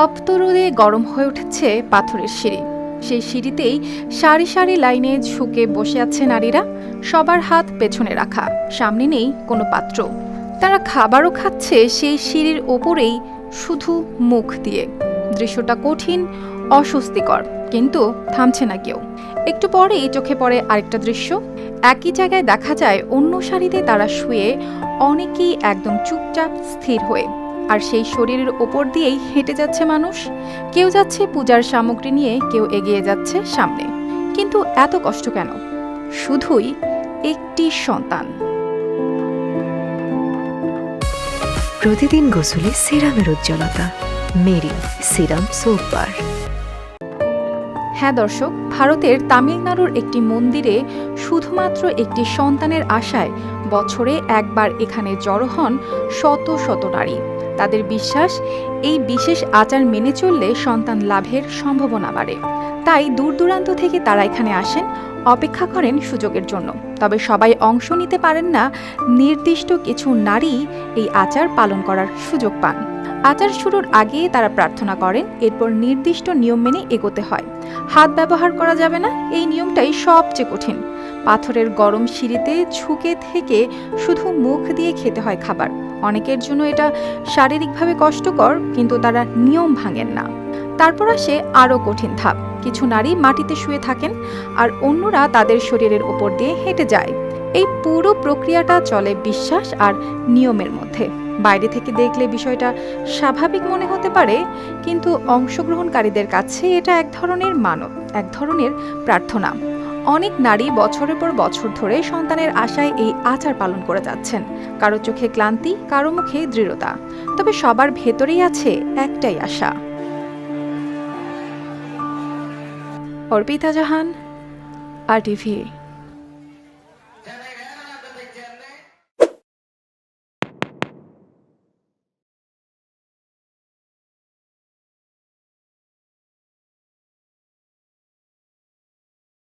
তপ্ত রোদে গরম হয়ে উঠেছে পাথরের সিঁড়ি। সেই সিঁড়িতেই সারি সারি লাইনে ঝুঁকে বসে আছে নারীরা, সবার হাত পেছনে রাখা, সামনে নেই কোনো পাত্র। তারা খাবারও খাচ্ছে সেই সিঁড়ির ওপরেই, শুধু মুখ দিয়ে। দৃশ্যটা কঠিন, অস্বস্তিকর, কিন্তু থামছে না কেউ। একটু পরেই চোখে পড়ে আরেকটা দৃশ্য। একই জায়গায় দেখা যায় অন্য সারিতে তারা শুয়ে, অনেকেই একদম চুপচাপ স্থির হয়ে। আর সেই শরীরের ওপর দিয়েই হেঁটে যাচ্ছে মানুষ। কেউ যাচ্ছে পূজার সামগ্রী নিয়ে, কেউ এগিয়ে যাচ্ছে সামনে। কিন্তু এত কষ্ট কেন? শুধুই একটি সন্তান। প্রতিদিন গোসলে সিরামের উজ্জ্বলতা, মেরি সিরাম সোপ বার। হ্যাঁ দর্শক, ভারতের তামিলনাড়ুর একটি মন্দিরে শুধুমাত্র একটি সন্তানের আশায় বছরে একবার এখানে জড়ো হন শত শত নারী। তাদের বিশ্বাস, এই বিশেষ আচার মেনে চললে সন্তান লাভের সম্ভাবনা বাড়ে। তাই দূর দূরান্ত থেকে তারা এখানে আসেন, অপেক্ষা করেন সুযোগের জন্য। তবে সবাই অংশ নিতে পারেন না। নির্দিষ্ট কিছু নারী এই আচার পালন করার সুযোগ পান। আচার শুরুর আগে তারা প্রার্থনা করেন, এরপর নির্দিষ্ট নিয়ম মেনে এগোতে হয়। হাত ব্যবহার করা যাবে না, এই নিয়মটাই সবচেয়ে কঠিন। পাথরের গরম সিঁড়িতে ঝুঁকে থেকে শুধু মুখ দিয়ে খেতে হয় খাবার। অনেকের জন্য এটা শারীরিকভাবে কষ্টকর, কিন্তু তারা নিয়ম ভাঙেন না। তারপর আসে আরও কঠিন ধাপ। কিছু নারী মাটিতে শুয়ে থাকেন, আর অন্যরা তাদের শরীরের ওপর দিয়ে হেঁটে যায়। এই পুরো প্রক্রিয়াটা চলে বিশ্বাস আর নিয়মের মধ্যে। বাইরে থেকে দেখলে বিষয়টা স্বাভাবিক মনে হতে পারে, কিন্তু অংশগ্রহণকারীদের কাছে এটা এক ধরনের মানত, এক ধরনের প্রার্থনা। অনেক নারী বছরের পর বছর ধরে সন্তানের আশায় এই আচার পালন করে যাচ্ছেন। কারো চোখে ক্লান্তি, কারো মুখে দৃঢ়তা, তবে সবার ভেতরেই আছে একটাই আশা। অর্পিতা জাহান, RTV।